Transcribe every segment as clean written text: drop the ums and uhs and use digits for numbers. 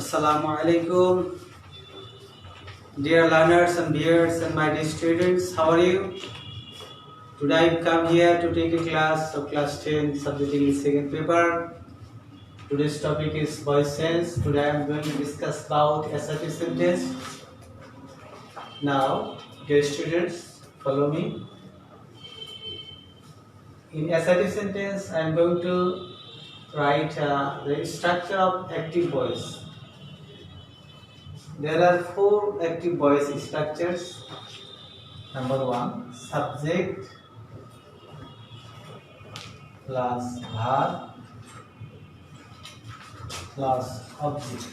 Assalamu alaikum, dear learners and viewers and my dear students. How are you? Today I've come here to take a class of class 10 subject English second paper. Today's topic is voice sense. Today I'm going to discuss about assertive sentence. Now, dear students, follow me. In assertive sentence, I'm going to write the structure of active voice. There are four active voice structures. Number one, subject plus verb plus object.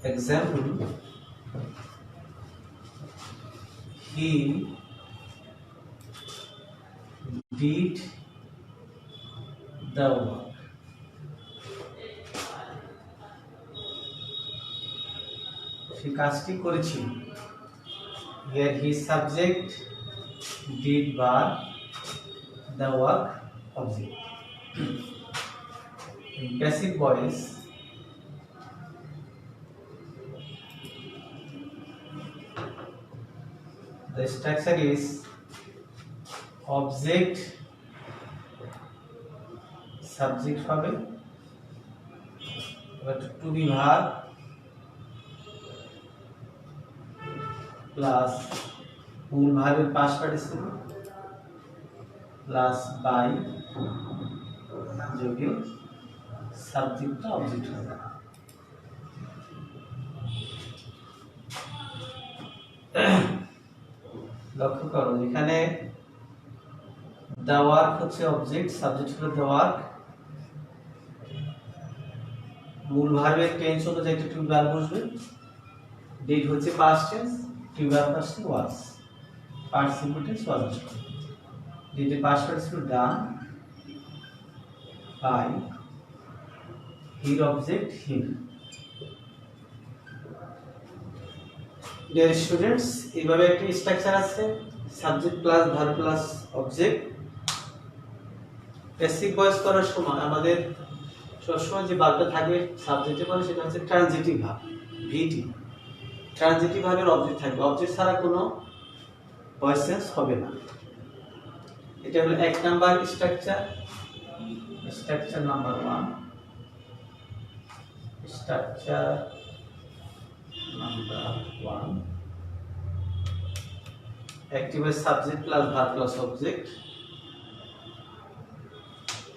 Example: he did the work. সে কাজটি করেছিল। Here his subject did verb, the work object. In passive voice, the structure is object subject হবে, to be verb plus মূল ভার্বের past participle plus by যোগে সাবজেক্টটা object হবে। লক্ষ্য করো, এখানে দ্য ওয়ার্ক হচ্ছে অবজেক্ট, সাবজেক্ট হলো দ্য ওয়ার্ক, মূল ভার্বের টেন্স অনুযায়ী একটা টু ভার্ব বসবে, ডিড হচ্ছে পাস্ট টেন্স, টু ভার্ব হচ্ছে ওয়াজ, পার্টিসিপল টেন্স ওয়াজ আসবে, ডিড এর past participle done by her object him. Dear students, এইভাবে একটা স্ট্রাকচার আছে, subject plus verb plus object. Passive voice করার সময় আমাদের সবসময় যে ভার্বটা থাকবে সাবজেক্টে পরে সেটা হচ্ছে ট্রানজিটিভ ভার্ব, ভিটি। ট্রানজিটিভ ভার্বের অবজেক্ট থাকবে, অবজেক্ট ছাড়া কোনো ভয়েস সেন্স হবে না। এটা হলো এক number structure, structure number 1। Structure number 1, active subject plus verb plus object.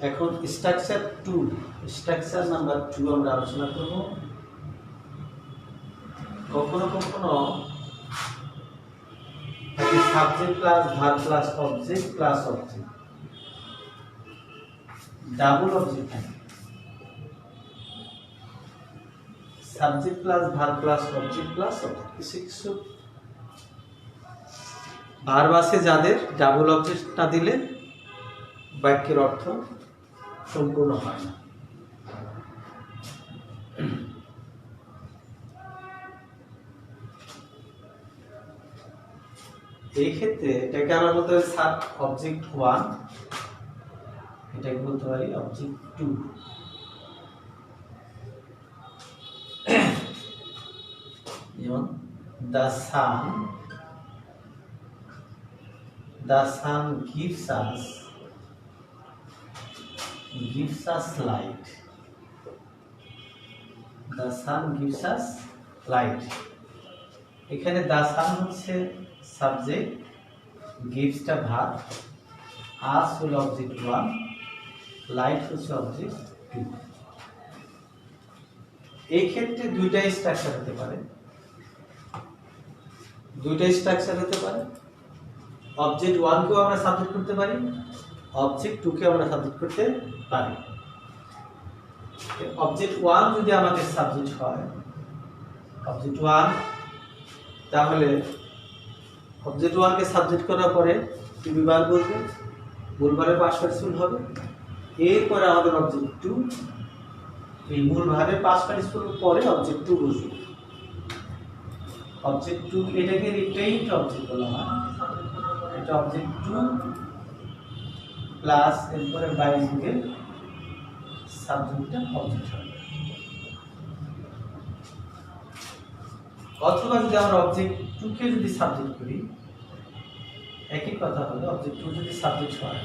এখন স্ট্রাকচার 2, স্ট্রাকচার নাম্বার 2 আমরা আলোচনা করব। কখনো কখনো subject plus verb plus object plus object, double object থাকে। Subject plus verb plus object plus object, কিছু কিছু verb আছে যাদের ডাবল অবজেক্ট না দিলে বাক্যের অর্থ সম্পূর্ণ হয় না। এই ক্ষেত্রে এটাকে আমরা বলতে পারি সাব অবজেক্ট 1, এটাকে বলতে পারি অবজেক্ট 2। যেমন the sun gives us light, the sun gives us light। এখানে the sun হচ্ছে সাবজেক্ট, গিভসটা ভার্ব, আস হলো অবজেক্ট 1, লাইট হচ্ছে অবজেক্ট 2। এই ক্ষেত্রে দুইটাই স্ট্রাকচার হতে পারে, অবজেক্ট 1 কেও আমরা সাবজেক্ট করতে পারি, অবজেক্ট 2 কে আমরা সাবজেক্ট করতে পারি। অবজেক্ট 1 যদি আমাদের সাবজেক্ট হয়, অবজেক্ট 1, তাহলে অবজেক্ট 1 কে সাবজেক্ট করার পরে টু বি ভার্ব বলবে, মূল ভার্বের পাস্ট পার্টিসিপল হবে, এরপরে আমাদের অবজেক্ট 2, এই মূল ভার্বের পাস্ট পার্টিসিপল পরে অবজেক্ট 2 বসবে। অবজেক্ট 2 এটাকে রিটেইনড অবজেক্ট বলা হয়, এটা অবজেক্ট 2 প্লাস এরপরে বাই দিকে সাবজেক্টটা অবজেক্ট হবে। অথবা যদি আমরা অবজেক্ট 2 কে যদি সাবজেক্ট করি, একই কথা হলো অবজেক্ট 2 যদি সাবজেক্ট হয়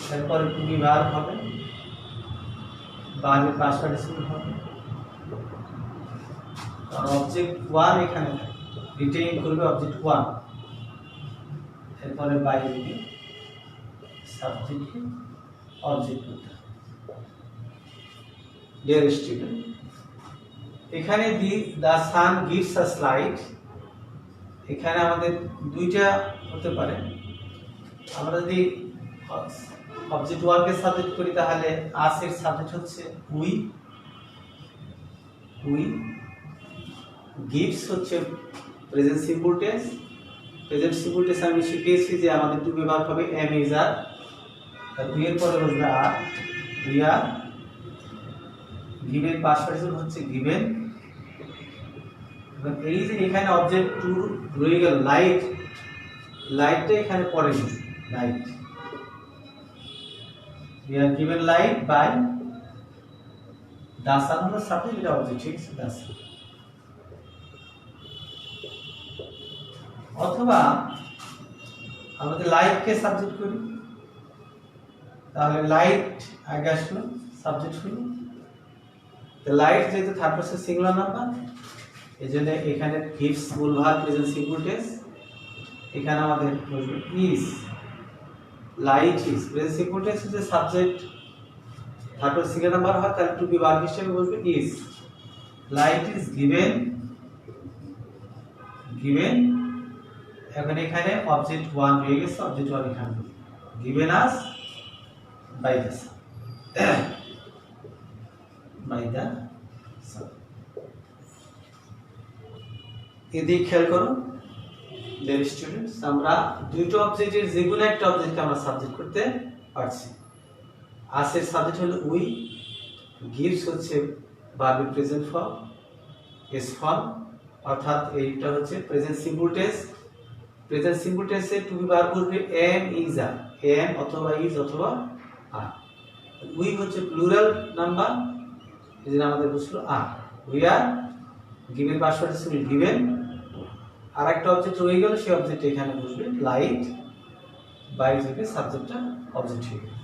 তারপরে টু বি ভার্ব হবে, ভার্বের পাস্ট পার্টিসিপল হবে, আর অবজেক্ট 1 এখানে থাকে, রিটেইন করবে অবজেক্ট 1, এরপরে বাই দিকে সাবজেক্টকে অবজেক্ট করতে হবে। ডিয়ার স্টুডেন্ট, এখানে the sun gives us light, এখানে আমাদের দুইটা হতে পারে। আমরা যদি অবজেক্ট 1 কে সাবজেক্ট করি তাহলে আস এর সাবজেক্ট হচ্ছে উই, গিভস হচ্ছে present simple tense. Present simple tense আমি শিখিয়েছি যে আমাদের টু বি ভার্ব হবে এম ইজ আর, আর দুই এর পরে বসবে are, we are, given past participle হচ্ছে গিভেন। এবং এই যে এখানে অবজেক্ট 2 রয়ে গেল লাইট, লাইটটা এখানে পড়ে নি, light we are given light by the sun হলো সাবজেক্ট, এটা অবজেক্ট, ঠিক আছে, the sun। অথবা আমাদের লাইট কে সাবজেক্ট করি, তাহলে লাইট আগে আসলো, সাবজেক্ট হলো, the light যেহেতু থার্ড পারসন সিঙ্গুলার নাম্বার, এজন্য এখানে gives full verb present simple tense, এখানে আমাদের বসবে is, light is present simple tense যে subject third person singular number হয় তাহলে টু বি ভার্ব হিসেবে বসবে ইজ, লাইট ইজ গিভেন, এখন এখানে অবজেক্ট 1 হয়ে গেছে, অবজেক্ট 1 এখানে given as by the sun, by the sun. এদিকে খেয়াল করো ডিয়ার স্টুডেন্টস, আমরা দুটো অবজেক্টের যে কোনো একটা অবজেক্টকে আমরা সাবজেক্ট করতে পারছি। আস এর সাবজেক্ট হলো উই, গিভস হচ্ছে ভার্বের প্রেজেন্ট ফর্ম, এস ফর্ম, অর্থাৎ এইটা হচ্ছে present simple tense. Present simple টেন্সে টু বি ভার্ব বসবে এম ইজ আর, এম অথবা ইজ অথবা আর। উই হচ্ছে প্লুরাল নাম্বার, এজন্য আমাদের বসলো are, we are, given past participle given, আর একটা অবজেক্ট রয়ে গেল, সেই অবজেক্ট এখানে বসবে লাইট, বাই থেকে সাবজেক্টটা অবজেক্ট হয়ে গেল।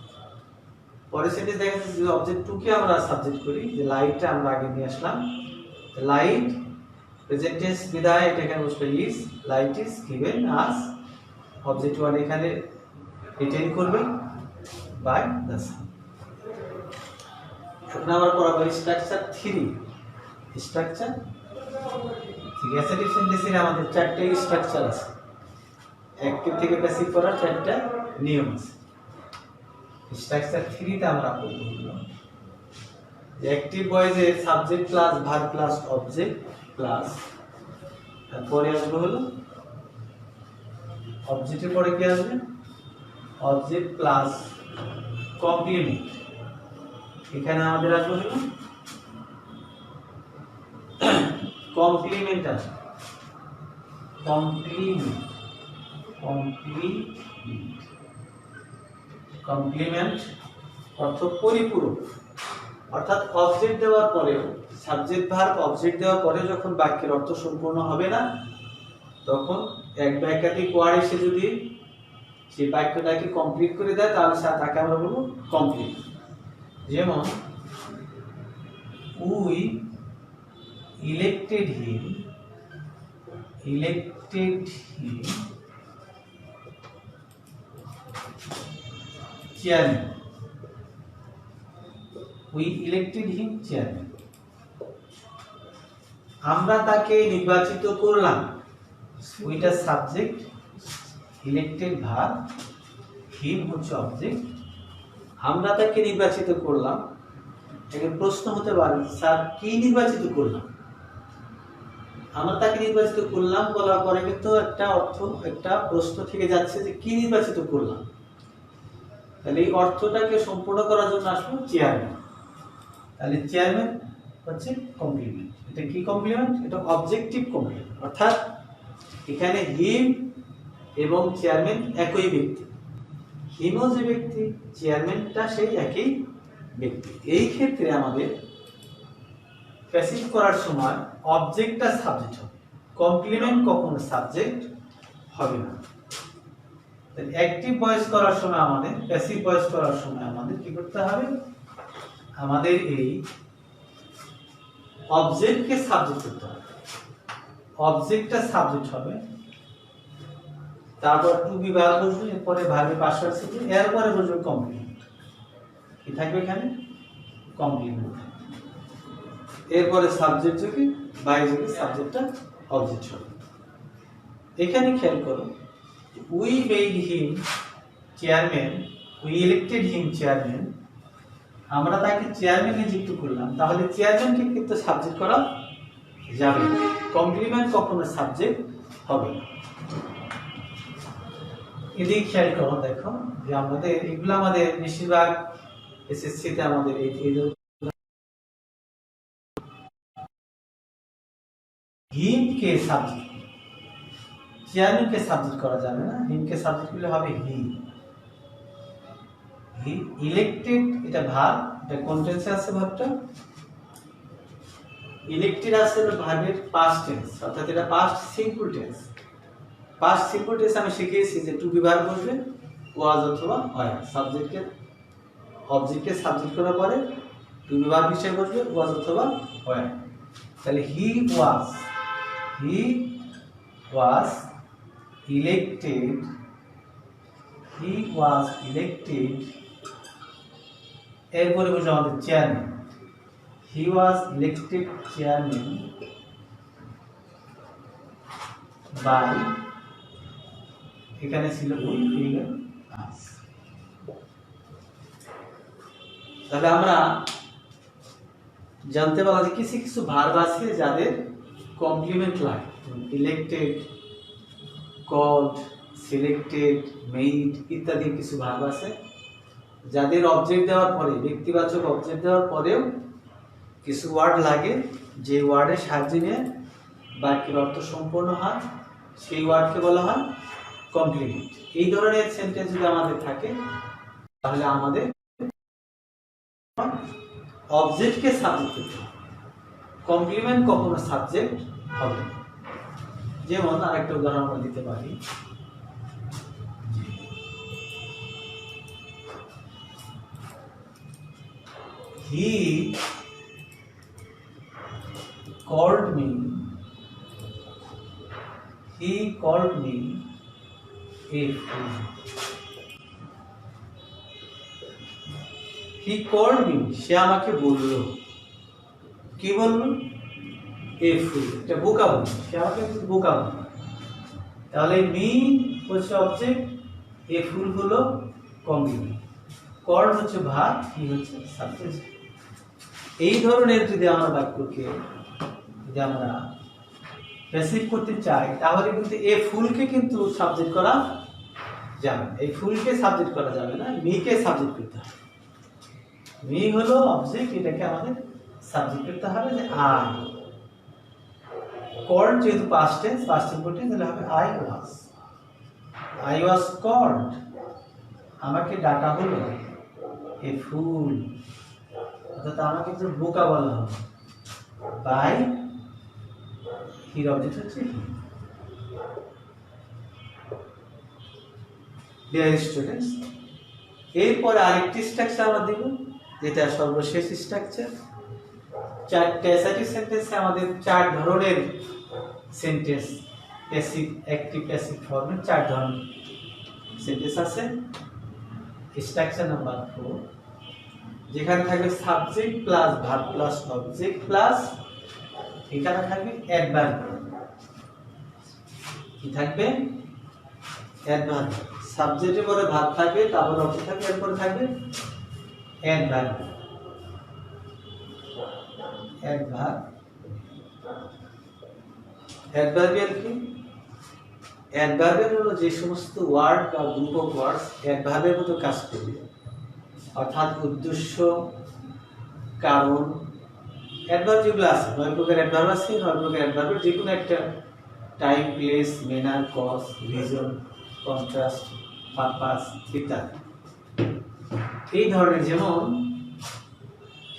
পরের সেন্টেন্স দেখা যাচ্ছে যে অবজেক্ট 2 কে আমরা সাবজেক্ট করি, যে লাইটটা আমরা আগে নিয়ে আসলাম, লাইট প্রেজেন্ট টেন্স বিদায়, এটা এখানে বসবে is, light is given us, object 1 এখানে রিটেইন করবে বাই দ্য সান। এখন আমরা পড়াবো স্ট্রাকচার 3। স্ট্রাকচার অ্যাসার্টিভ সেন্টেন্সের আমাদের 4টে স্ট্রাকচার আছে, অ্যাক্টিভ থেকে প্যাসিভ করার 4টা নিয়ম আছে। স্ট্রাকচার 3 তে আমরা পড়ব অ্যাক্টিভ ভয়েসে subject plus verb plus object plus, তারপরে আসবে হলো অবজেক্টের পরে কি আসবে, অবজেক্ট প্লাস কমপ্লিমেন্ট, এখানে আমাদের আসবে হলো কমপ্লিমেন্ট আছে, কমপ্লিমেন্ট অর্থ পরিপূরক, অর্থাৎ অবজেক্ট দেওয়ার পরেও, সাবজেক্ট ভার্ব অবজেক্ট দেওয়ার পরে যখন বাক্যের অর্থ সম্পূর্ণ হবে না, তখন এক বা একাধিক ওয়ার্ড এসে যদি সেই বাক্যটাকে কমপ্লিট করে দেয় তাহলে তাকে আমরা বলবো কমপ্লিট। যেমন we elected him chairman, we elected him chairman, আমরা তাকে নির্বাচিত করলাম, উইটা সাবজেক্ট, ইলেক্টেড ভার্ব, হিম হচ্ছে অবজেক্ট, আমরা তাকে নির্বাচিত করলাম। একটা প্রশ্ন হতে পারে, স্যার কি নির্বাচিত করলাম? আমরা তাকে নির্বাচিত করলাম বলার পরে কিন্তু একটা অর্থ, একটা প্রশ্ন থেকে যাচ্ছে যে কি নির্বাচিত করলাম, তাহলে এই অর্থটাকে সম্পূর্ণ করার জন্য আসলো চেয়ারম্যান। তাহলে চেয়ারম্যান হচ্ছে কমপ্লিমেন্ট। এটা কি কমপ্লিমেন্ট? এটা অবজেক্টিভ কমপ্লিমেন্ট, অর্থাৎ এখানে হিম এবং চেয়ারম্যান একই ব্যক্তি, হিমও যে ব্যক্তি, চেয়ারম্যানটা সেই একই ব্যক্তি। এই ক্ষেত্রে আমাদের প্যাসিভ করার সময় অবজেক্টটা সাবজেক্ট হবে, কমপ্লিমেন্ট কখনো সাবজেক্ট হবে না। অ্যাক্টিভ ভয়েস করার সময় আমাদের, প্যাসিভ ভয়েস করার সময় আমাদের কি করতে হবে, আমাদের এই অবজেক্টকে সাবজেক্ট করতে হবে, অবজেক্টটা সাবজেক্ট হবে, তারপর টু বি ভার্ব বসবে, এরপরে ভার্বের পাস্ট পার্টিসিপল, এরপরে বসবে কমপ্লিমেন্ট। কি থাকবে এখানে, কমপ্লিমেন্ট। এরপরে সাবজেক্ট যোগে বাই যোগে সাবজেক্টটা অবজেক্ট হবে। এখানে খেয়াল করো, we made him chairman, we elected him chairman, আমরা তাকে চেয়ারম্যান নিযুক্ত করলাম, তাহলে চেয়ারম্যানকে কিন্তু সাবজেক্ট করা যাবে না, কমপ্লিমেন্ট কখনো সাবজেক্ট হবে না। এদিকে খেয়াল করো, দেখো যে আমাদের এগুলো আমাদের বেশিরভাগ এসএসসিতে আমাদের এই হিমকে সাবজেক্ট, চেয়ারম্যানকে সাবজেক্ট করা যাবে না, হিমকে সাবজেক্ট করলে হবে হি। হি ইলেক্টেড, এটা ভার্ব, এটা কোন টেন্সে আছে ভার্বটা, ইলেক্টেড আছে ভার্বের পাস্ট টেন্স, অর্থাৎ এটা past simple tense. Past simple tense আমি শিখিয়েছি যে টু বি ভার্ব বসবে, ওয়াজ অথবা হয়, সাবজেক্টকে অবজেক্টকে সাবজেক্ট করার পরে টু বি ভার্ব হিসেবে বসবে ওয়াজ অথবা হয়। তাহলে হি ওয়াজ elected, he was elected, এরপরে বসে আমাদের chairman, he was elected chairman by, এখানে ছিল উই, ফিগার আস। তাহলে আমরা জানতে পারলাম যে কিছু কিছু ভার্ব আছে যাদের কমপ্লিমেন্ট লাগে, ইলেক্টেড, কল্ড, সিলেক্টেড, মেড ইত্যাদি কিছু ভার্ব আছে যাদের অবজেক্ট দেওয়ার পরে, ব্যক্তিবাচক অবজেক্ট দেওয়ার পরেও কিছু ওয়ার্ড লাগে, যে ওয়ার্ডের সাহায্যে নিয়ে বাক্যের অর্থ সম্পূর্ণ হয়, সেই ওয়ার্ডকে বলা হয় কমপ্লিমেন্ট। এই ধরনের সেন্টেন্স যদি আমাদের থাকে তাহলে আমাদের অবজেক্টকে সাবজেক্ট করতে হবে, কমপ্লিমেন্ট কখনো সাবজেক্ট হবে না। যেমন আরেকটা উদাহরণ আমরা দিতে পারি, he called me a fool, he called me, সে আমাকে বলল, কি বলল, a fool, এটা বোকা বলল, সে আমাকে বোকা বলল। তাহলে মি হচ্ছে অবজেক্ট, a fool হলো কমপ্লিমেন্ট, কল্ড হচ্ছে ভার্ব, হি হচ্ছে সাবজেক্ট। এই ধরনের যদি আমরা বাক্যকে যদি আমরা প্যাসিভ করতে চাই তাহলে কিন্তু এই ফুলকে কিন্তু সাবজেক্ট করা যাবে না, এই ফুলকে সাবজেক্ট করা যাবে না, মিকে সাবজেক্ট করতে হবে। মি হলো অবজেক্ট, এটাকে আমাদের সাবজেক্ট করতে হবে যে আই। কল্ড যেহেতু past tense, past simple tense, তাহলে হবে আই ওয়াজ কল্ড, আমাকে ডাকা হলো, এ ফুল, অর্থাৎ আমাকে যে বোকা বলা হবে, বাই হির অবজেক্ট হচ্ছে হি। ডিয়ার স্টুডেন্টস, এরপরে আরেকটি স্ট্রাকচার আমরা দেব, যেটা সর্বশেষ স্ট্রাকচার। চারটে অ্যাসার্টিভ সেন্টেন্সে আমাদের চার ধরনের সেন্টেন্স, প্যাসিভ, অ্যাক্টিভ, প্যাসিভ ফর্মে চার ধরনের সেন্টেন্স আছে। স্ট্রাকচার নাম্বার 4, যেখানে থাকবে subject plus verb plus object plus এখানে থাকবে অ্যাডভার্ব। কি থাকবে, অ্যাডভার্ব, সাবজেক্টের পরে ভার্ব থাকবে, তারপর অবজেক্ট থাকবে, এরপরে থাকবে অ্যাডভার্ব। অ্যাডভার্বিয়াল কি, অ্যাডভার্বিয়াল হলো যে সমস্ত ওয়ার্ড বা গ্রুপ অফ ওয়ার্ডস অ্যাডভার্বের মতো কাজ করবে, অর্থাৎ উদ্দেশ্য, কারণ। অ্যাডভার্ব যেগুলো আছে, 9 প্রকার অ্যাডভার্ব আছে, 9 প্রকার অ্যাডভার্বের যে কোনো একটা time, place, manner, cause, reason, contrast purpose ইত্যাদি। এই ধরনের যেমন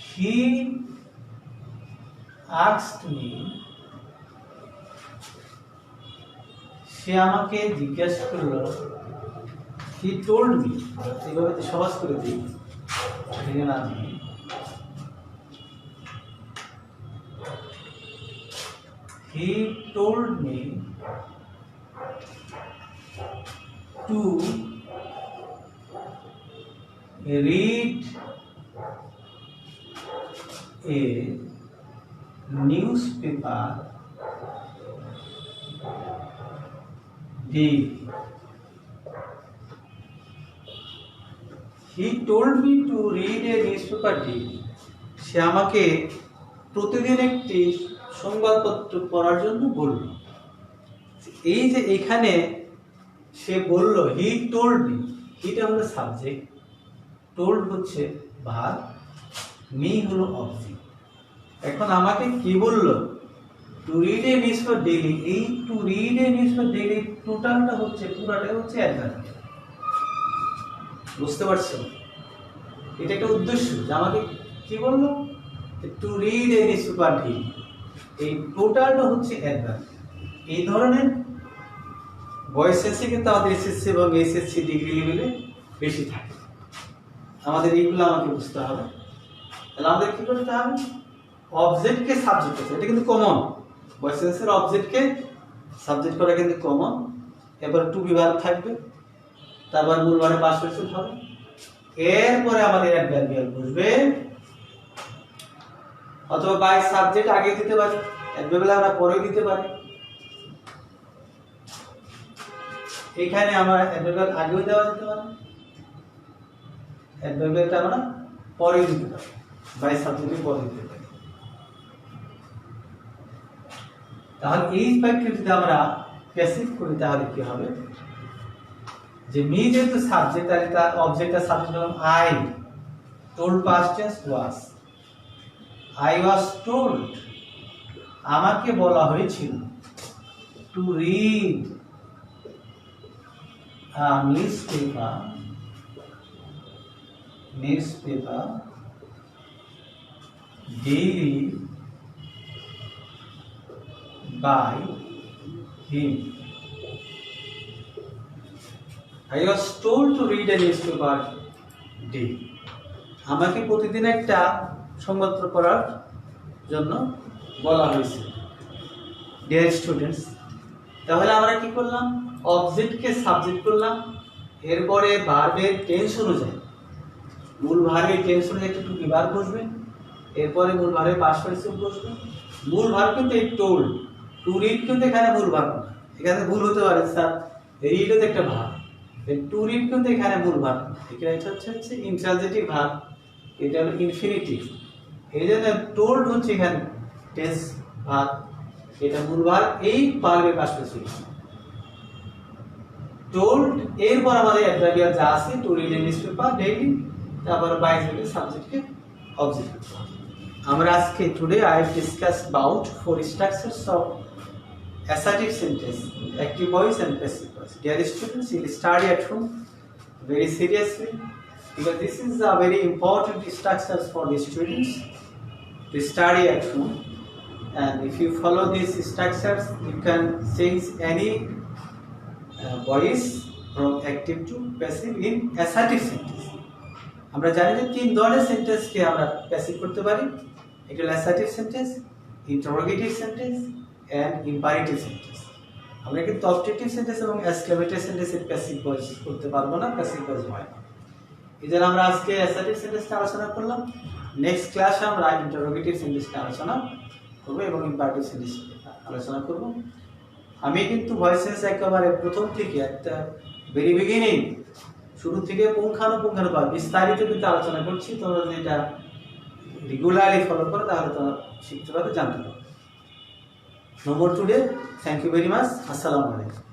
হি asked me, সে আমাকে জিজ্ঞাসা করলো, he told me, এইভাবে সহজ করে দিই, ভেঙে না দিই। He told me to read a newspaper daily. He told me to read a newspaper daily. সে আমাকে প্রতিদিন একটি সংবাদপত্র পড়ার জন্য বলল। এই যে এখানে সে বলল হি টোল্ড মি, হিটা হলো সাবজেক্ট, টোল্ড হচ্ছে ভার্ব, মি হলো অবজেক্ট। এখন আমাকে কি বললো? To read a newspaper daily. এই to read a newspaper daily টোটালটা হচ্ছে, পুরাটাই হচ্ছে অ্যাডভার্ব। বুঝতে পারছো? এটা একটা উদ্দেশ্য যে আমাকে কি বললো? To read a newspaper daily. এই টোটালটা হচ্ছে অ্যাডভার্ব। এই ধরনের ভয়েস এসে কিন্তু আমাদের এসএসসি এবং এসএসসি ডিগ্রি লেভেলে বেশি থাকে। আমাদের এইগুলো আমাকে বুঝতে হবে। তাহলে আমাদের কি করতে হবে? অবজেক্টকে সাবজেক্ট করতে, এটা কিন্তু কমন। ভয়েস এসের অবজেক্টকে সাবজেক্ট করা কিন্তু কমন। এবার টু বি ভার্ব থাকবে, তারপর মূল ভার্বে পাস্ট পারসন হবে, এরপরে আমাদের অ্যাডভার্বিয়াল বসবে, অথবা বাই সাবজেক্ট আগে দিতে পারি, অ্যাডভার্বিয়াল আমরা পরে দিতে পারি। এখানে আমরা অ্যাডভার্বিয়াল আগেও দেওয়া যেতে পারে, অ্যাডভার্বিয়ালটা আমরা পরে দিতে পারি, বাই সাবজেক্টে পরে দিতে পারি। তাহলে এই বাক্যে যদি আমরা প্যাসিভ করি তাহলে কি হবে? যে মি যেহেতু সাবজেক্ট, তাহলে তার অবজেক্টটা সাবজেক্ট হলো I, told past tense was, I was told, আমাকে বলা হয়েছিল, to read a newspaper daily by him. I was told to read a newspaper daily. আমাকে প্রতিদিন একটা সংবাদপত্র পড়ার জন্য বলা হয়েছে। ডিয়ার স্টুডেন্টস, তাহলে আমরা কি করলাম? অবজেক্টকে সাবজেক্ট করলাম, এরপরে ভার্বের টেন্স অনুযায়ী, মূল ভার্বের টেন্স অনুযায়ী একটু টু বি ভার্ব বসবে, এরপরে মূল ভার্বের পাস্ট পারসন বসবে। মূল ভার্ব কিন্তু এই টোল্ড, টু রিড কিন্তু এখানে মূল ভার্ব না, এখানে ভুল হতে পারে স্যার, রিড হচ্ছে একটা ভার্ব, টু রিড কিন্তু এখানে মূল ভার্ব, এখানে এটা হচ্ছে ইনট্রানজিটিভ ভার্ব, এটা হলো ইনফিনিটিভ। এই জন্য টোল্ড হচ্ছে এখানে টেন্স ভার্ব, এটা মূল ভার্ব, এই ভার্বের পাস্ট পারসন টোল্ড। এরপর আমাদের অ্যাডভার্বিয়াল যা আছে, two read a newspaper daily, তারপর বাই সাবজেক্টকে অবজেক্ট করতে হবে। আমরা আজকে today I have discussed about 4 structures of assertive sentence, active voice and passive voice. Dear students, you will study at home very seriously, because this is a very important structures for the students to study at home. And if you follow these structures, you can change any voice from active to passive in assertive sentence. আমরা জানি যে তিন ধরনের সেন্টেন্সকে আমরা passive করতে পারি, এটা হলো assertive sentence, interrogative sentence and imperative sentence. আমরা কিন্তু অবজেক্টিভ সেন্টেন্স এবং এক্সক্লেমেটরি সেন্টেন্সের প্যাসিভ ভয়েস করতে পারবো না, প্যাসিভ ভয়েস হয় না। এজন্য আমরা আজকে অ্যাসার্টিভ সেন্টেন্সটা আলোচনা করলাম, নেক্সট ক্লাসে আমরা ইন্টারোগেটিভ সেন্টেন্সটা আলোচনা করব এবং ইম্পারেটিভ সেন্টেন্স আলোচনা করব। আমি কিন্তু ভয়েসেস একেবারে প্রথম থেকে একটা ভেরি বিগিনিং, শুরু থেকে পুঙ্খানুপুঙ্খানুভাবে বিস্তারিত কিন্তু আলোচনা করছি। তোমরা যদি এটা রেগুলারলি ফলো করো তাহলে তোমরা শিখতে পারবে, জানতে পারবে। No more today. Thank you very much. Assalamu alaikum.